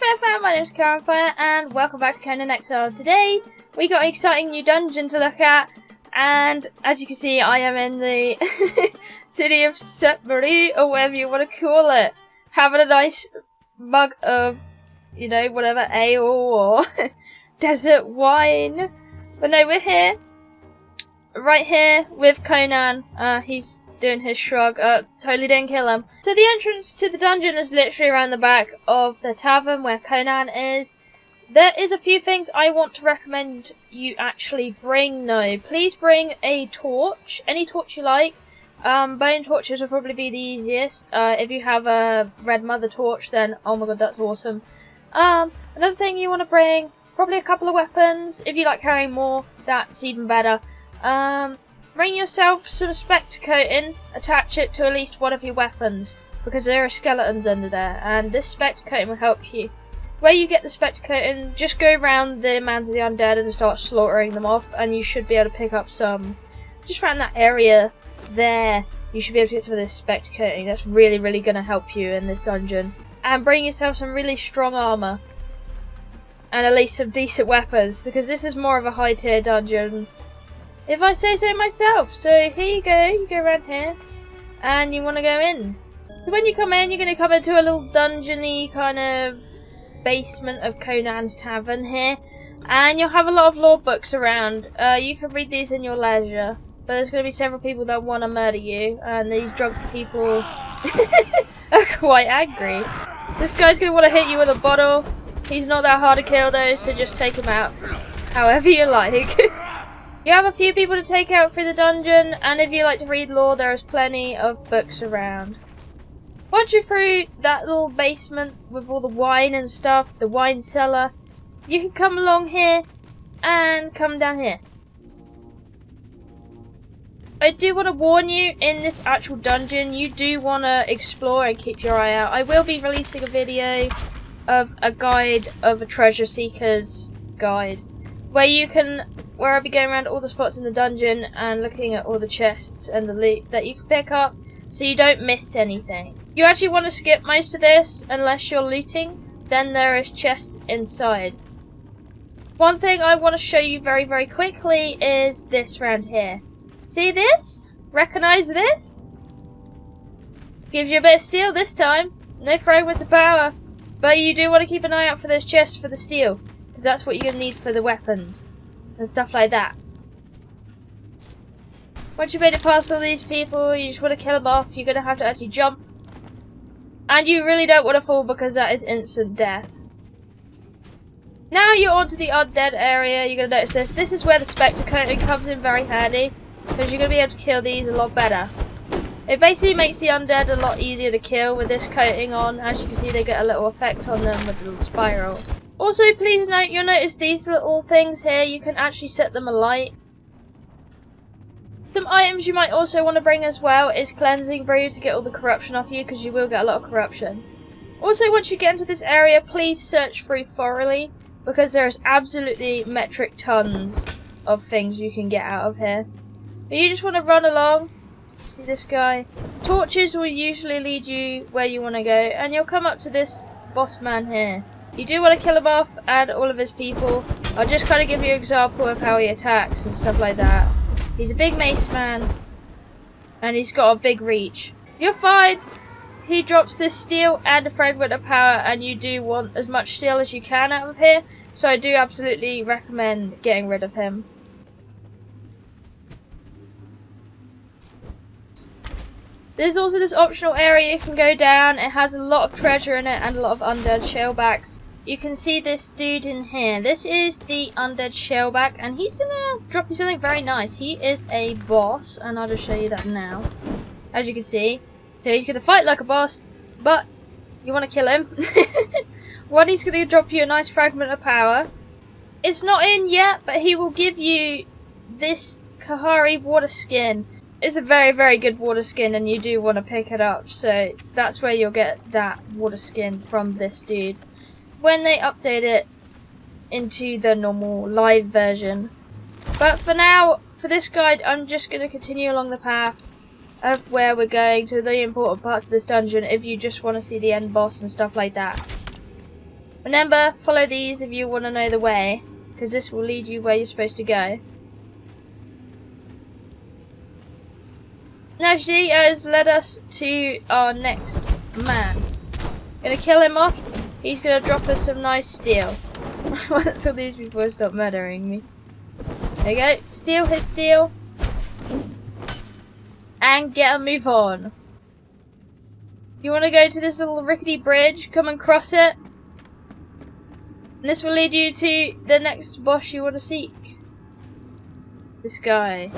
there fam, my name is Kiahonfire and welcome back to Conan Exiles. Today we got an exciting new dungeon to look at, and as you can see I am in the city of Sainte-Marie, or whatever you want to call it, having a nice mug of, you know, whatever, ale or desert wine. But no, we're here, right here with Conan. He's doing his shrug. Totally didn't kill him. So the entrance to the dungeon is literally around the back of the tavern where Conan is. There is a few things I want to recommend you actually bring though. Please bring a torch, any torch you like. Bone torches will probably be the easiest. If you have a red mother torch, then oh my god, that's awesome. Another thing you want to bring, probably a couple of weapons. If you like carrying more, that's even better. Bring yourself some spectre coating, attach it to at least one of your weapons, because there are skeletons under there, and this spectre coating will help you. Where you get the spectre coating, just go around the mounds of the undead and start slaughtering them off, and you should be able to pick up some, just around that area there, you should be able to get some of this spectre coating. That's really going to help you in this dungeon. And bring yourself some really strong armour, and at least some decent weapons, because this is more of a high tier dungeon, if I say so myself. So here you go around here, and you want to go in. So when you come in, you're going to come into a little dungeony kind of basement of Conan's tavern here, and you'll have a lot of lore books around. You can read these in your leisure, but there's going to be several people that want to murder you, and these drunk people are quite angry. This guy's going to want to hit you with a bottle. He's not that hard to kill though, so just take him out however you like. You have a few people to take out through the dungeon, and if you like to read lore, there is plenty of books around. Once you're through that little basement with all the wine and stuff, the wine cellar, you can come along here and come down here. I do want to warn you, in this actual dungeon, you do want to explore and keep your eye out. I will be releasing a video of a guide of a treasure seeker's guide, where I'll be going around all the spots in the dungeon and looking at all the chests and the loot that you can pick up, so you don't miss anything. You actually want to skip most of this unless you're looting, then there is chests inside. One thing I want to show you very quickly is this round here. See this? Recognise this? Gives you a bit of steel this time. No fragments of power. But you do want to keep an eye out for those chests for the steel, because that's what you're going to need for the weapons and stuff like that. Once you've made it past all these people, you just want to kill them off. You're going to have to actually jump. And you really don't want to fall, because that is instant death. Now you're onto the undead area. You're going to notice this. This is where the spectre coating comes in very handy, because you're going to be able to kill these a lot better. It basically makes the undead a lot easier to kill with this coating on. As you can see, they get a little effect on them with the little spiral. Also, please note, you'll notice these little things here, you can actually set them alight. Some items you might also want to bring as well is cleansing brew to get all the corruption off you, because you will get a lot of corruption. Also, once you get into this area, please search through thoroughly, because there is absolutely metric tons of things you can get out of here. But you just want to run along. See this guy? Torches will usually lead you where you want to go, and you'll come up to this boss man here. You do want to kill him off and all of his people. I'll just kind of give you an example of how he attacks and stuff like that. He's a big mace man, and he's got a big reach. You're fine. He drops this steel and a fragment of power, and you do want as much steel as you can out of here, so I do absolutely recommend getting rid of him. There's also this optional area you can go down. It has a lot of treasure in it and a lot of undead shellbacks. You can see this dude in here. This is the undead shellback, and he's gonna drop you something very nice. He is a boss, and I'll just show you that now. As you can see. So he's gonna fight like a boss, but you want to kill him. One, he's gonna drop you a nice fragment of power. It's not in yet, but he will give you this Khari water skin. It's a very good water skin, and you do want to pick it up, so that's where you'll get that water skin from this dude when they update it into the normal live version. But for now, for this guide, I'm just going to continue along the path of where we're going to the important parts of this dungeon if you just want to see the end boss and stuff like that. Remember, follow these if you want to know the way, because this will lead you where you're supposed to go. Now she has led us to our next man. Gonna kill him off. He's gonna drop us some nice steel. Once all these people stop murdering me. There you go. Steal his steel. And get a move on. You want to go to this little rickety bridge, come and cross it. And this will lead you to the next boss you want to seek. This guy.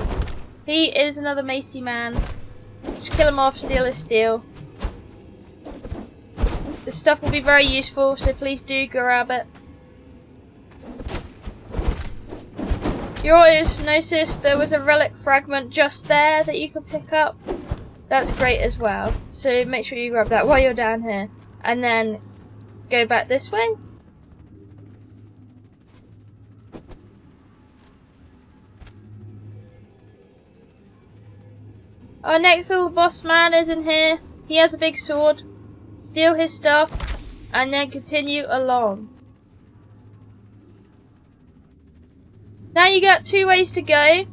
He is another Macy man. Just kill him off, steal his steel. This stuff will be very useful, so please do grab it. You always noticed there was a relic fragment just there that you can pick up. That's great as well. So make sure you grab that while you're down here. And then go back this way. Our next little boss man is in here. He has a big sword. Steal his stuff. And then continue along. Now you got two ways to go.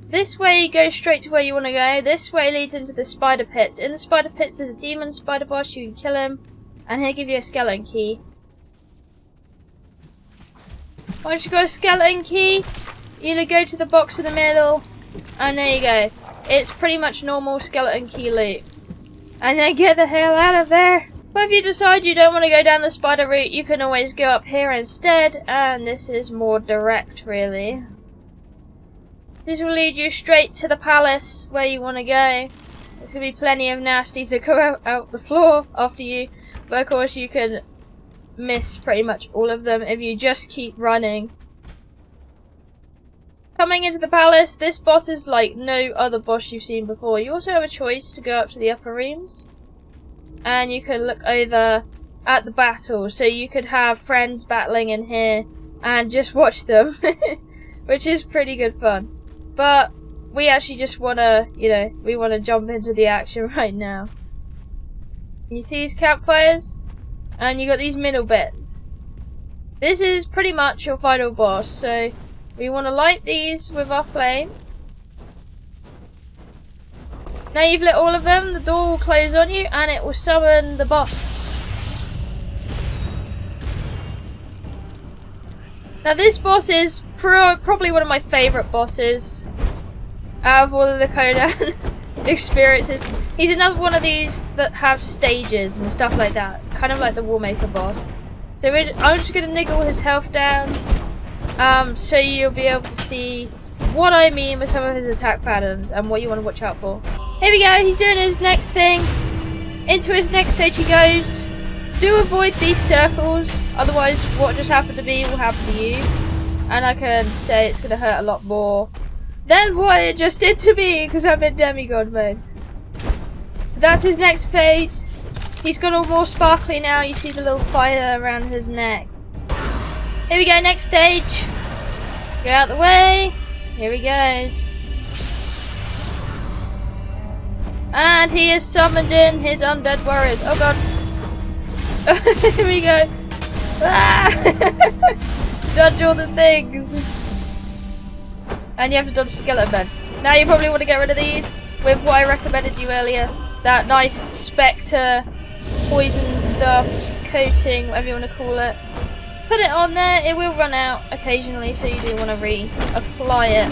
This way goes straight to where you want to go. This way leads into the spider pits. In the spider pits there's a demon spider boss. You can kill him. And he'll give you a skeleton key. Once you got a skeleton key, you either go to the box in the middle. And there you go. It's pretty much normal skeleton key loot. And then get the hell out of there. But if you decide you don't want to go down the spider route, you can always go up here instead. And this is more direct, really. This will lead you straight to the palace where you want to go. There's going to be plenty of nasties that go out the floor after you. But of course you can miss pretty much all of them if you just keep running. Coming into the palace, this boss is like no other boss you've seen before. You also have a choice to go up to the upper rooms. And you can look over at the battle. So you could have friends battling in here and just watch them. Which is pretty good fun. But we actually just want to, we want to jump into the action right now. You see these campfires? And you got these middle bits. This is pretty much your final boss. So we want to light these with our flame. Now you've lit all of them, the door will close on you and it will summon the boss. Now this boss is probably one of my favourite bosses out of all of the Conan experiences. He's another one of these that have stages and stuff like that, kind of like the Warmaker boss. So I'm just going to niggle his health down, so you'll be able to see what I mean with some of his attack patterns and what you want to watch out for. Here we go, he's doing his next thing. Into his next stage he goes. Do avoid these circles, otherwise what just happened to me will happen to you. And I can say it's going to hurt a lot more than what it just did to me, because I'm in demigod mode. That's his next phase. He's got all more sparkly now, you see the little fire around his neck. Here we go, next stage. Get out the way. Here he goes. And he has summoned in his undead warriors. Oh god. Here we go. Ah! Dodge all the things. And you have to dodge skeleton men. Now you probably want to get rid of these with what I recommended you earlier. That nice spectre, poison stuff, coating, whatever you want to call it. Put it on there, it will run out occasionally, so you do want to reapply it.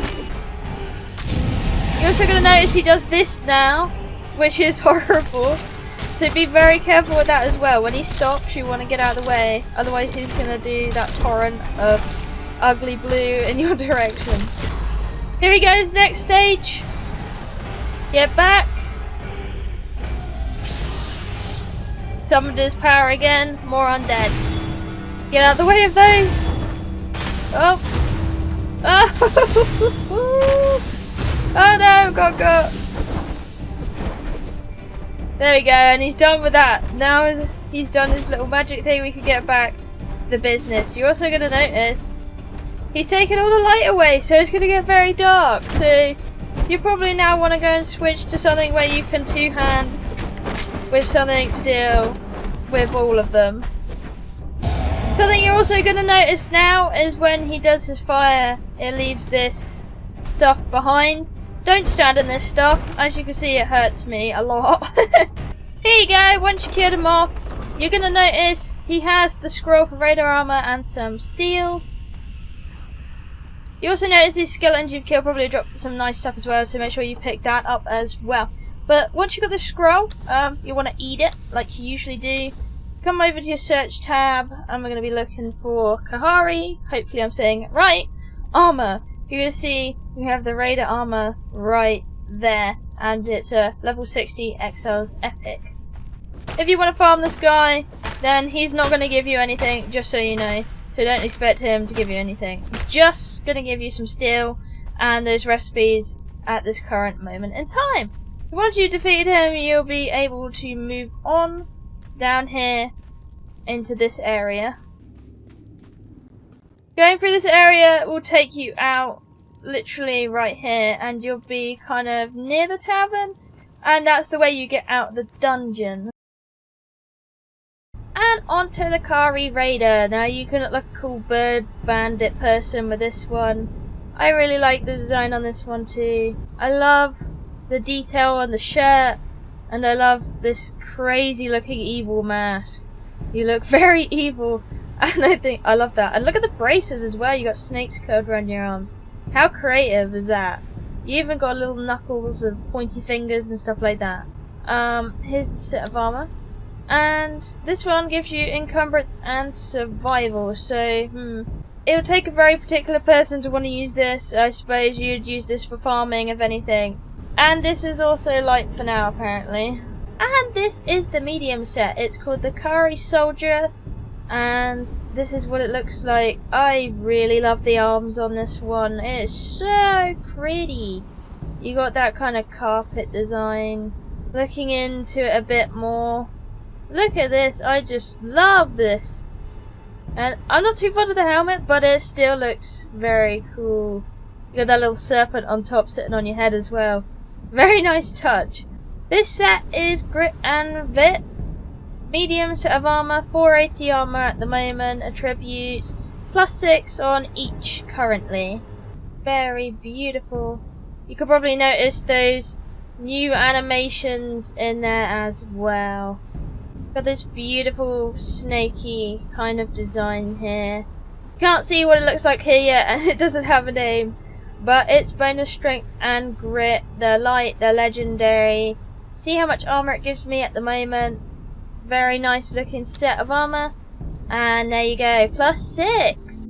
You're also going to notice he does this now, which is horrible. So be very careful with that as well. When he stops, you want to get out of the way. Otherwise he's going to do that torrent of ugly blue in your direction. Here he goes, next stage. Get back. Summoned his power again. More undead. Get out of the way of those. Oh. Oh. Oh no, got. There we go, and he's done with that. Now he's done his little magic thing, we can get back to the business. You're also going to notice he's taken all the light away, so it's going to get very dark. So you probably now want to go and switch to something where you can two-hand with something to deal with all of them. So also going to notice now is when he does his fire, it leaves this stuff behind. Don't stand in this stuff. As you can see, it hurts me a lot. Here you go. Once you killed him off, you're going to notice he has the scroll for Raider armor and some steel. You also notice these skeletons you've killed probably drop some nice stuff as well, so make sure you pick that up as well. But once you've got the scroll, you want to eat it like you usually do. Come over to your search tab, and we're going to be looking for Khari. Hopefully I'm saying it right. Armor. You're going to see we have the Raider armor right there, and it's a level 60 Exiles epic. If you want to farm this guy, then he's not going to give you anything, just so you know. So don't expect him to give you anything. He's just going to give you some steel and those recipes at this current moment in time. Once you defeat him, you'll be able to move on down here into this area. Going through this area will take you out literally right here, and you'll be kind of near the tavern, and that's the way you get out of the dungeon. And onto the Khari Raider. Now you can look like a cool bird bandit person with this one. I really like the design on this one too. I love the detail on the shirt, and I love this crazy looking evil mask. You look very evil, and I love that. And look at the braces as well. You got snakes curled around your arms. How creative is that? You even got little knuckles of pointy fingers and stuff like that. Here's the set of armor. And this one gives you encumbrance and survival, so it'll take a very particular person to want to use this. I suppose you'd use this for farming, if anything. And this is also light for now, apparently. And this is the medium set. It's called the Khari Soldier, and this is what it looks like. I really love the arms on this one. It's so pretty. You got that kind of carpet design. Looking into it a bit more, look at this. I just love this. And I'm not too fond of the helmet, but it still looks very cool. You got that little serpent on top sitting on your head as well. Very nice touch. This set is grit and vit. Medium set of armor, 480 armor at the moment, attributes, +6 on each currently. Very beautiful. You could probably notice those new animations in there as well. Got this beautiful snaky kind of design here. Can't see what it looks like here yet, and it doesn't have a name, but it's bonus strength and grit. They're light, they're legendary. See how much armor it gives me at the moment. Very nice looking set of armor, and there you go, +6.